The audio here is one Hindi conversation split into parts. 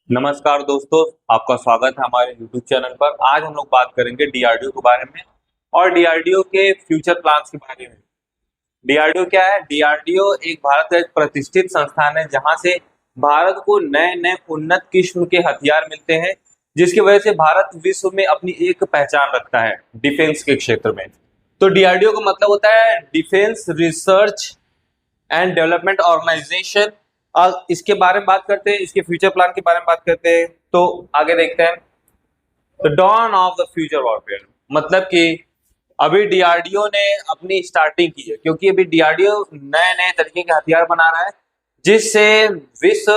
नमस्कार दोस्तों, आपका स्वागत है हमारे YouTube चैनल पर। आज हम लोग बात करेंगे डीआरडीओ के बारे में और डीआरडीओ के फ्यूचर प्लान्स के बारे में। डीआरडीओ क्या है? डीआरडीओ एक भारत का एक प्रतिष्ठित संस्थान है जहां से भारत को नए नए उन्नत किस्म के हथियार मिलते हैं, जिसकी वजह से भारत विश्व में अपनी एक पहचान रखता है डिफेंस के क्षेत्र में। तो डीआरडीओ का मतलब होता है defence research and development organisation. और इसके बारे में बात करते हैं, इसके फ्यूचर प्लान के बारे में बात करते हैं। तो आगे देखते हैं। The dawn of the future warfare मतलब कि अभी डीआरडीओ ने अपनी स्टार्टिंग की है, क्योंकि अभी डीआरडीओ नए नए तरीके के हथियार बना रहा है जिससे विश्व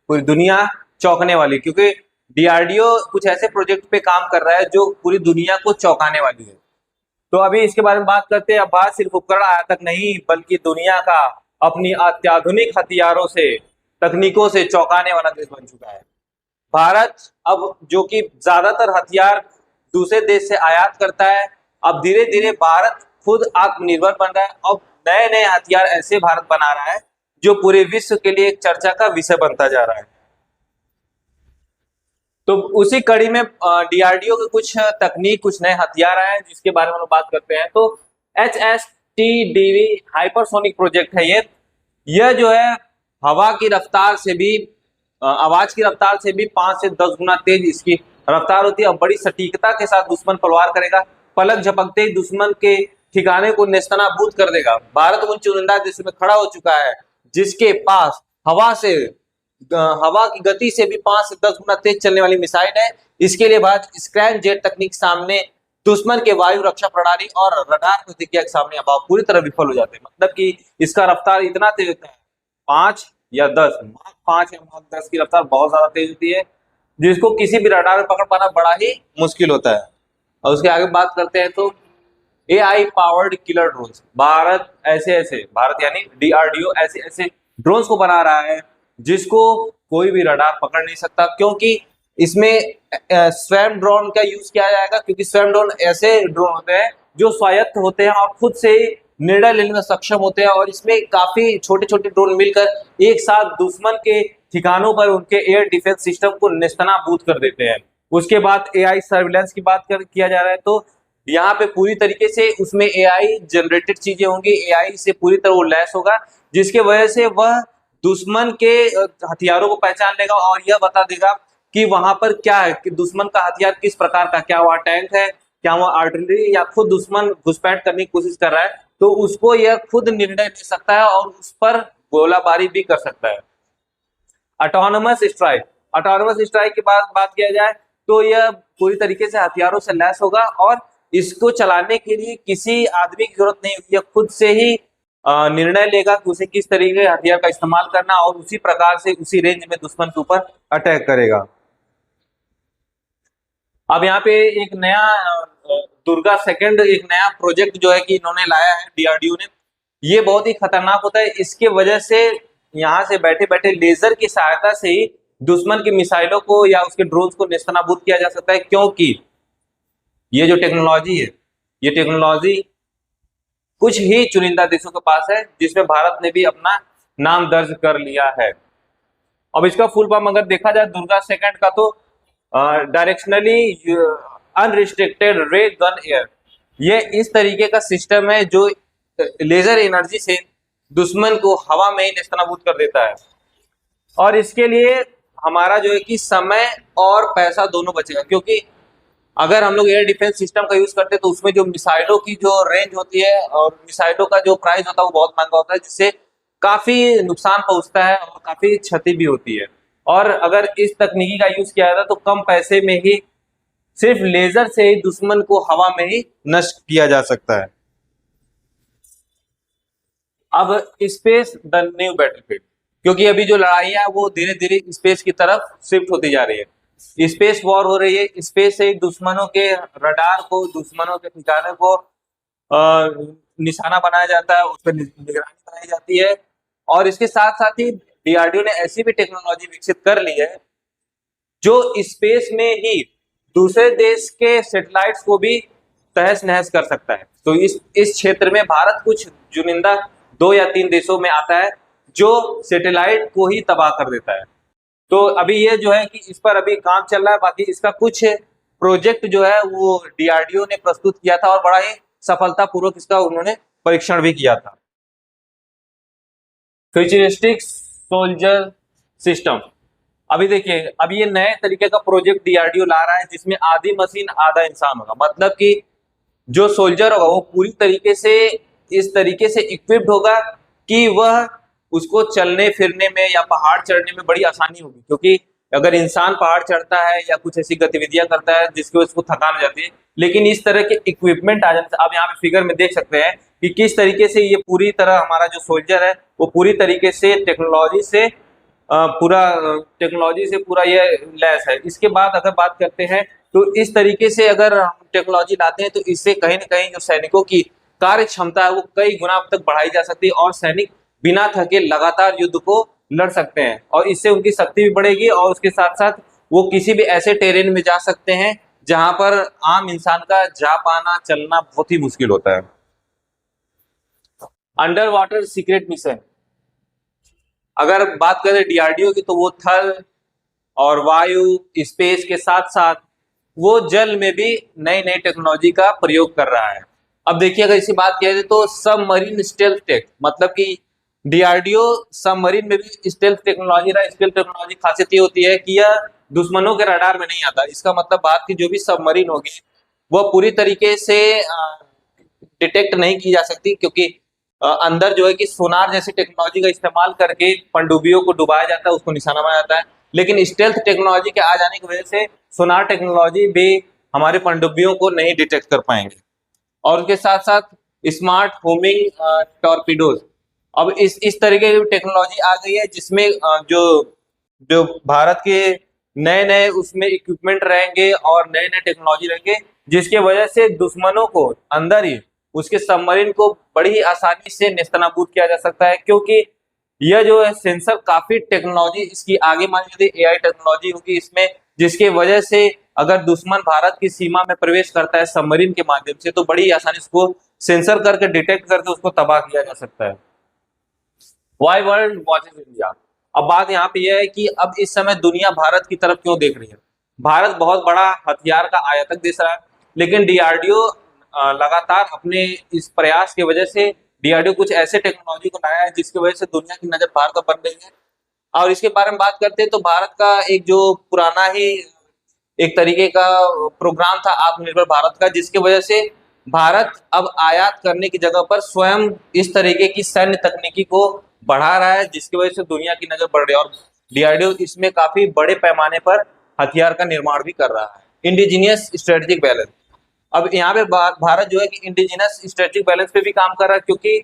पूरी दुनिया चौंकने वाली, क्योंकि डीआरडीओ कुछ ऐसे प्रोजेक्ट पे काम कर रहा है जो पूरी दुनिया को चौंकाने वाली है। तो अभी इसके बारे में बात करते हैं। अब बात सिर्फ उपकरण आयात तक नहीं, बल्कि दुनिया का अपनी अत्याधुनिक हथियारों से तकनीकों से चौंकाने वाला देश बन चुका है। भारत अब जो कि ज्यादातर हथियार दूसरे देश से आयात करता है, अब धीरे धीरे भारत खुद आत्मनिर्भर बन रहा है। अब नए नए हथियार ऐसे भारत बना रहा है जो पूरे विश्व के लिए एक चर्चा का विषय बनता जा रहा है। तो उसी कड़ी में डीआरडीओ के कुछ तकनीक, कुछ नए हथियार आए हैं जिसके बारे में हम लोग बात करते हैं। तो HSTDV हाइपरसोनिक प्रोजेक्ट है यह जो है हवा की रफ्तार से भी आवाज की रफ्तार से भी 5 से 10 गुना तेज इसकी रफ्तार होती है और बड़ी सटीकता के साथ दुश्मन पर वार करेगा। पलक झपकते ही दुश्मन के ठिकाने को नेस्तनाबूद कर देगा। भारत उन चुनिंदा देशों में खड़ा हो चुका है जिसके पास हवा की गति से भी 5 से 10 गुना तेज चलने वाली मिसाइल है। इसके लिए भारत स्क्रैम जेट तकनीक सामने दुश्मन के वायु रक्षा प्रणाली और रडार प्रतिक्रिया के सामने अब पूरी तरह विफल हो जाते हैं। मतलब कि इसका रफ्तार इतना तेज होता है, 5 या 10, माख 5 या माख 10 की रफ्तार बहुत ज्यादा तेज होती है, जिसको किसी भी रडार में पकड़ पाना बड़ा ही मुश्किल होता है। और उसके आगे बात करते हैं तो AI powered killer drones. Bharat यानी डीआरडीओ ऐसे ऐसे ड्रोन्स को बना रहा है जिसको कोई भी रडार पकड़ नहीं सकता, क्योंकि इसमें स्वयं ड्रोन का यूज किया जाएगा। क्योंकि स्वयं ड्रोन ऐसे ड्रोन होते हैं जो स्वायत्त होते हैं और खुद से निर्णय लेने में सक्षम होते हैं, और इसमें काफी छोटे छोटे ड्रोन मिलकर एक साथ दुश्मन के ठिकानों पर उनके एयर डिफेंस सिस्टम को नेस्तनाबूद कर देते हैं। उसके बाद AI सर्विलेंस की बात किया जा रहा है। तो यहाँ पे पूरी तरीके से उसमें AI जनरेटेड चीजें होंगी, AI से पूरी तरह वो लैस होगा, जिसके वजह से वह दुश्मन के हथियारों को पहचान लेगा और यह बता देगा कि वहां पर क्या है, कि दुश्मन का हथियार किस प्रकार का, क्या वह टैंक है, क्या वह आर्टिलरी, या खुद दुश्मन घुसपैठ करने की कोशिश कर रहा है। तो उसको यह खुद निर्णय ले सकता है और उस पर गोलाबारी भी कर सकता है। ऑटोनोमस स्ट्राइक की बात किया जाए तो यह पूरी तरीके से हथियारों से लैस होगा और इसको चलाने के लिए किसी आदमी की जरूरत नहीं होगी। यह खुद से ही निर्णय लेगा कि उसे किस तरीके के हथियार का इस्तेमाल करना, और उसी प्रकार से उसी रेंज में दुश्मन के ऊपर अटैक करेगा। अब यहाँ पे एक नया दुर्गा सेकंड एक नया प्रोजेक्ट जो है कि इन्होंने लाया है डीआरडीओ ने, ये बहुत ही खतरनाक होता है। इसके वजह से यहाँ से बैठे बैठे लेजर की सहायता से ही दुश्मन की मिसाइलों को या उसके ड्रोन्स को नेस्तनाबूद किया जा सकता है, क्योंकि ये जो टेक्नोलॉजी है, ये टेक्नोलॉजी कुछ ही चुनिंदा देशों के पास है, जिसमें भारत ने भी अपना नाम दर्ज कर लिया है। अब इसका फुल फॉर्म अगर देखा जाए दुर्गा सेकंड का, तो डायरेक्शनली अनरिस्ट्रिक्टेड रे गन एयर, ये इस तरीके का सिस्टम है जो लेजर एनर्जी से दुश्मन को हवा में ही नेस्तनाबूद कर देता है। और इसके लिए हमारा जो है कि समय और पैसा दोनों बचेगा, क्योंकि अगर हम लोग एयर डिफेंस सिस्टम का यूज करते हैं तो उसमें जो मिसाइलों की जो रेंज होती है और मिसाइलों का जो प्राइस होता है वो बहुत महंगा होता है, जिससे काफी नुकसान पहुंचता है और काफी क्षति भी होती है। और अगर इस तकनीकी का यूज किया जाता है तो कम पैसे में ही सिर्फ लेजर से ही दुश्मन को हवा में ही नष्ट किया जा सकता है। अब स्पेस द न्यू बैटलफील्ड, क्योंकि अभी जो लड़ाई है वो धीरे धीरे स्पेस की तरफ शिफ्ट होती जा रही है। स्पेस वॉर हो रही है। स्पेस से दुश्मनों के रडार को, दुश्मनों के ठिकाने को निशाना बनाया जाता है, उस पर निगरानी बनाई जाती है। और इसके साथ साथ ही डीआरडीओ ने ऐसी भी टेक्नोलॉजी विकसित कर ली है जो स्पेस में ही दूसरे देश के सैटेलाइट्स को भी तहस नहस कर सकता है। तो इस क्षेत्र में भारत कुछ चुनिंदा 2 या 3 देशों में आता है जो सैटेलाइट को ही तबाह कर देता है। तो अभी ये जो है कि इस पर अभी काम चल रहा है। बाकी इसका कुछ प्रोजेक्ट जो है वो डीआरडीओ ने प्रस्तुत किया था और बड़ा ही सफलतापूर्वक इसका उन्होंने परीक्षण भी किया था। फ्यूचरिस्टिक सोल्जर सिस्टम, अभी देखिए अब ये नए तरीके का प्रोजेक्ट डीआरडीओ ला रहा है जिसमें आधी मशीन आधा इंसान होगा। मतलब कि जो सोल्जर होगा वो पूरी तरीके से इस तरीके से इक्विप्ड होगा कि वह उसको चलने फिरने में या पहाड़ चढ़ने में बड़ी आसानी होगी, क्योंकि अगर इंसान पहाड़ चढ़ता है या कुछ ऐसी गतिविधियां करता है जिसकी वजह से उसको थकान हो जाती है, लेकिन इस तरह के इक्विपमेंट आ जाने से आप यहाँ पे फिगर में देख सकते हैं कि किस तरीके से ये पूरी तरह हमारा जो सोल्जर है वो पूरी तरीके से टेक्नोलॉजी से पूरा ये लैस है। इसके बाद अगर बात करते हैं तो इस तरीके से अगर हम टेक्नोलॉजी लाते हैं तो इससे कहीं ना कहीं जो सैनिकों की कार्य क्षमता है वो कई गुना तक बढ़ाई जा सकती है और सैनिक बिना थके लगातार युद्ध को लड़ सकते हैं और इससे उनकी शक्ति भी बढ़ेगी और उसके साथ साथ वो किसी भी ऐसे टेरेन में जा सकते हैं जहां पर आम इंसान का जा पाना चलना बहुत ही मुश्किल होता है। अंडर वाटर सीक्रेट मिशन, अगर बात करें डीआरडीओ की तो वो थल और वायु स्पेस के साथ साथ वो जल में भी नई नई टेक्नोलॉजी का प्रयोग कर रहा है। अब देखिए अगर इसी बात करें तो सबमरीन स्टेल्थ टेक, मतलब कि डीआरडीओ सबमरीन में भी स्टेल्थ टेक्नोलॉजी रहा। स्टेल्थ टेक्नोलॉजी खासियत ये होती है कि यह दुश्मनों के रडार में नहीं आता। इसका मतलब भारत की जो भी सबमरीन होगी वह पूरी तरीके से डिटेक्ट नहीं की जा सकती, क्योंकि अंदर जो है कि सोनार जैसी टेक्नोलॉजी का इस्तेमाल करके पनडुब्बियों को डुबाया जाता है, उसको निशाना बनाया जाता है। लेकिन स्टेल्थ टेक्नोलॉजी के आ जाने की वजह से सोनार टेक्नोलॉजी भी हमारे पनडुब्बियों को नहीं डिटेक्ट कर पाएंगे। और उसके साथ साथ स्मार्ट होमिंग टॉर्पीडोज, अब इस तरीके की टेक्नोलॉजी आ गई है जिसमें जो जो भारत के नए नए उसमें इक्विपमेंट रहेंगे और नए नए टेक्नोलॉजी रहेंगे, जिसके वजह से दुश्मनों को अंदर ही उसके सबमरीन को बड़ी आसानी से नेस्तनाबूद किया जा सकता है, क्योंकि यह जो है सेंसर काफी टेक्नोलॉजी इसकी आगे मान लीजिए एआई टेक्नोलॉजी होगी इसमें, जिसके वजह से अगर दुश्मन भारत की सीमा में प्रवेश करता है सबमरीन के माध्यम से तो बड़ी आसानी से उसको सेंसर करके डिटेक्ट करके उसको तबाह किया जा सकता है। वाई वर्ल्ड वॉचेस इंडिया, अब बात यहाँ पे यह है कि अब इस समय दुनिया भारत की तरफ क्यों देख रही है। भारत बहुत बड़ा हथियार का आयातक देश रहा है, लेकिन डीआरडीओ लगातार अपने इस प्रयास की वजह से डीआरडीओ कुछ ऐसे टेक्नोलॉजी को लाया है जिसकी वजह से दुनिया की नजर भारत पर बन रही है। और इसके बारे में बात करते हैं तो भारत का एक जो पुराना ही एक तरीके का प्रोग्राम था आत्मनिर्भर भारत का, जिसकी वजह से भारत अब आयात करने की जगह पर स्वयं इस तरीके की सैन्य तकनीकी को बढ़ा रहा है, जिसकी वजह से दुनिया की नजर बढ़ रही है और डीआरडीओ इसमें काफी बड़े पैमाने पर हथियार का निर्माण भी कर रहा है। इंडिजिनियस स्ट्रेटेजिक बैलेंस, अब यहाँ पे भारत जो है कि इंडिजिनस स्ट्रेटेजिक बैलेंस पे भी काम कर रहा है, क्योंकि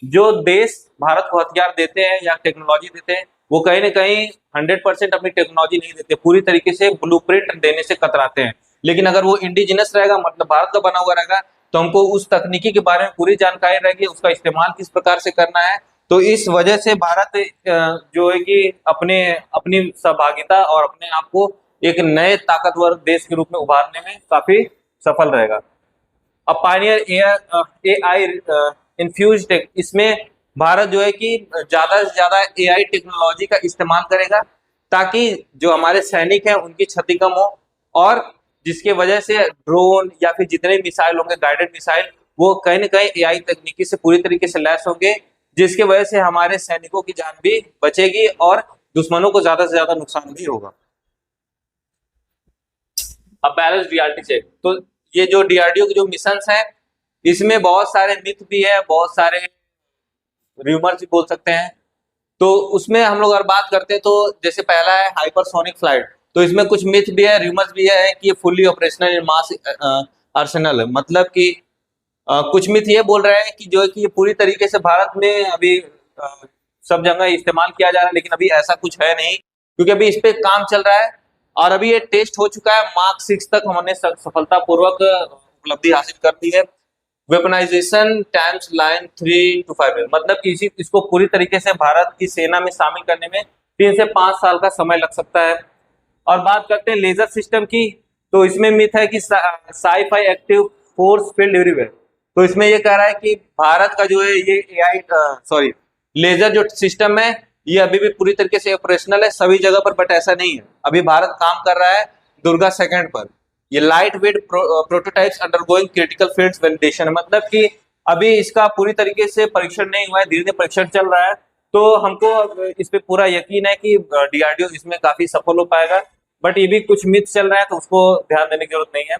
जो देश भारत को हथियार देते हैं या टेक्नोलॉजी देते हैं वो कहीं ना कहीं 100% अपनी टेक्नोलॉजी नहीं देते, पूरी तरीके से ब्लूप्रिंट देने से कतराते हैं। लेकिन अगर वो इंडिजिनस रहेगा मतलब भारत का बना हुआ रहेगा तो हमको उस तकनीकी के बारे में पूरी जानकारी रहेगी, उसका इस्तेमाल किस प्रकार से करना है। तो इस वजह से भारत जो है कि अपनी सहभागिता और अपने आप को एक नए ताकतवर देश के रूप में उभारने में काफी सफल रहेगा। अब पायनियर एआई इन्फ्यूज टेक, इसमें भारत जो है कि ज्यादा से ज्यादा एआई टेक्नोलॉजी का इस्तेमाल करेगा ताकि जो हमारे सैनिक हैं उनकी क्षति कम हो और जिसके वजह से ड्रोन या फिर जितने मिसाइल होंगे गाइडेड मिसाइल वो कहीं ना कहीं एआई तकनीकी से पूरी तरीके से लैस होंगे, जिसके वजह से हमारे सैनिकों की जान भी बचेगी और दुश्मनों को ज्यादा से ज्यादा नुकसान भी होगा। अब बैलेंस रियलिटी चेक, तो ये जो डीआरडीओ के जो मिशंस हैं इसमें बहुत सारे मिथ भी है, बहुत सारे र्यूमर्स भी बोल सकते हैं। तो उसमें हम लोग अगर बात करते हैं तो जैसे पहला है हाइपरसोनिक फ्लाइट, तो इसमें कुछ मिथ भी है, र्यूमर्स भी है कि ये fully operational in mass Arsenal है। मतलब कि कुछ मिथ ये बोल रहे हैं कि जो है कि ये पूरी तरीके से भारत में अभी सब जगह इस्तेमाल किया जा रहा है, लेकिन अभी ऐसा कुछ है नहीं, क्योंकि अभी इस पे काम चल रहा है और अभी ये टेस्ट हो चुका है। मार्क 6 तक हमने सफलतापूर्वक उपलब्धि हासिल कर दी है। वेपनाइजेशन टाइम्स लाइन 3 to 5 है, मतलब कि इसको पूरी तरीके से भारत की सेना में शामिल करने में 3 से 5 साल का समय लग सकता है। और बात करते हैं लेजर सिस्टम की, तो इसमें मिथ है कि sci-fi active force field everywhere, तो इसमें ये कह रहा है कि भारत का जो है ये लेजर जो सिस्टम है ये अभी भी पूरी तरीके से ऑपरेशनल है सभी जगह पर, बट ऐसा नहीं है। अभी भारत काम कर रहा है दुर्गा सेकंड पर। ये light weight prototypes undergoing critical fields validation, मतलब कि अभी इसका पूरी तरीके से परीक्षण नहीं हुआ है, धीरे धीरे परीक्षण चल रहा है। तो हमको इस पे पूरा यकीन है कि डीआरडीओ इसमें काफी सफल हो पाएगा, बट ये भी कुछ मिथ चल रहा है तो उसको ध्यान देने की जरूरत नहीं है।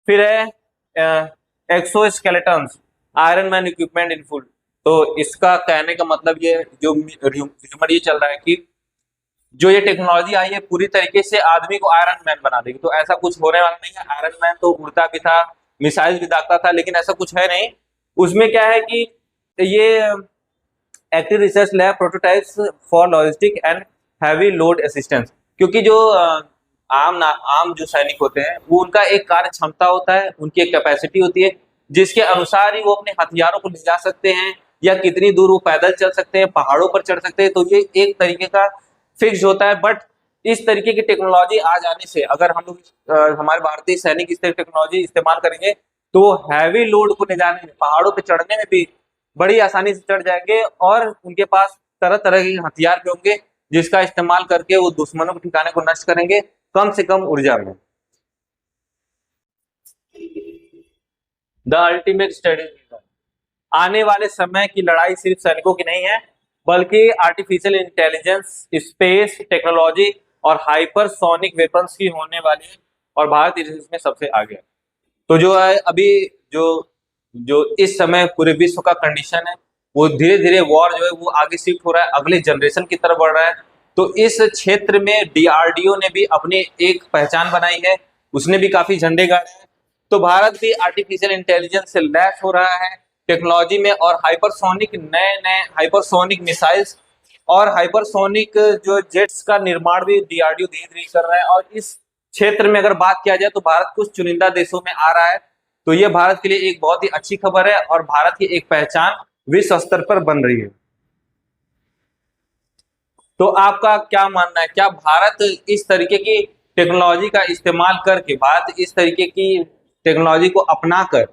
फिर है exoskeletons iron man equipment in full. तो इसका कहने का मतलब ये जो र्यूमर ये चल रहा है कि जो ये टेक्नोलॉजी आई है पूरी तरीके से आदमी को आयरन मैन बना देगी, तो ऐसा कुछ होने वाला नहीं है। आयरन मैन तो उड़ता भी था, मिसाइल भी दागता था, लेकिन ऐसा कुछ है नहीं। उसमें क्या है कि ये active research lab prototypes for logistic and heavy load assistance, क्योंकि जो आम जो सैनिक होते हैं वो उनका एक कार्य क्षमता होता है, उनकी एक कैपेसिटी होती है जिसके अनुसार ही वो अपने हथियारों को ले जा सकते हैं, या कितनी दूर वो पैदल चल सकते हैं, पहाड़ों पर चढ़ सकते हैं। तो ये एक तरीके का फिक्स होता है। बट इस तरीके की टेक्नोलॉजी आ जाने से अगर हम लोग हमारे भारतीय सैनिक इस तरह की टेक्नोलॉजी इस्तेमाल करेंगे तो हैवी लोड को ले जाने में, पहाड़ों पे चढ़ने में भी बड़ी आसानी से चढ़ जाएंगे, और उनके पास तरह तरह के हथियार भी होंगे जिसका इस्तेमाल करके वो दुश्मनों के ठिकाने को नष्ट करेंगे कम से कम ऊर्जा में। द अल्टीमेट स्टडी, आने वाले समय की लड़ाई सिर्फ सैनिकों की नहीं है बल्कि आर्टिफिशियल इंटेलिजेंस, स्पेस टेक्नोलॉजी और हाइपरसोनिक वेपन्स की होने वाली है, और भारत इसमें सबसे आगे है। तो जो है अभी जो जो इस समय पूरे विश्व का कंडीशन है वो धीरे धीरे वॉर जो है वो आगे शिफ्ट हो रहा है, अगले जनरेशन की तरफ बढ़ रहा है। तो इस क्षेत्र में डीआरडीओ ने भी अपनी एक पहचान बनाई है, उसने भी काफी झंडे गाड़े हैं। तो भारत भी आर्टिफिशियल इंटेलिजेंस से लैस हो रहा है टेक्नोलॉजी में, और हाइपरसोनिक नए नए हाइपरसोनिक मिसाइल्स और हाइपरसोनिक जो जेट्स का निर्माण भी डीआरडीओ धीरे धीरे कर रहा है। और इस क्षेत्र में अगर बात किया जाए तो भारत कुछ चुनिंदा देशों में आ रहा है। तो ये भारत के लिए एक बहुत ही अच्छी खबर है और भारत की एक पहचान विश्व स्तर पर बन रही है। तो आपका क्या मानना है, क्या भारत इस तरीके की टेक्नोलॉजी का इस्तेमाल करके, भारत इस तरीके की टेक्नोलॉजी को अपनाकर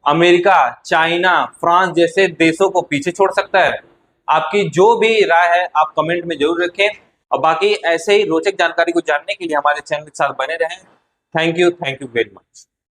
अमेरिका, चाइना, फ्रांस जैसे देशों को पीछे छोड़ सकता है? आपकी जो भी राय है आप कमेंट में जरूर रखें, और बाकी ऐसे ही रोचक जानकारी को जानने के लिए हमारे चैनल के साथ बने रहें। Thank you very much.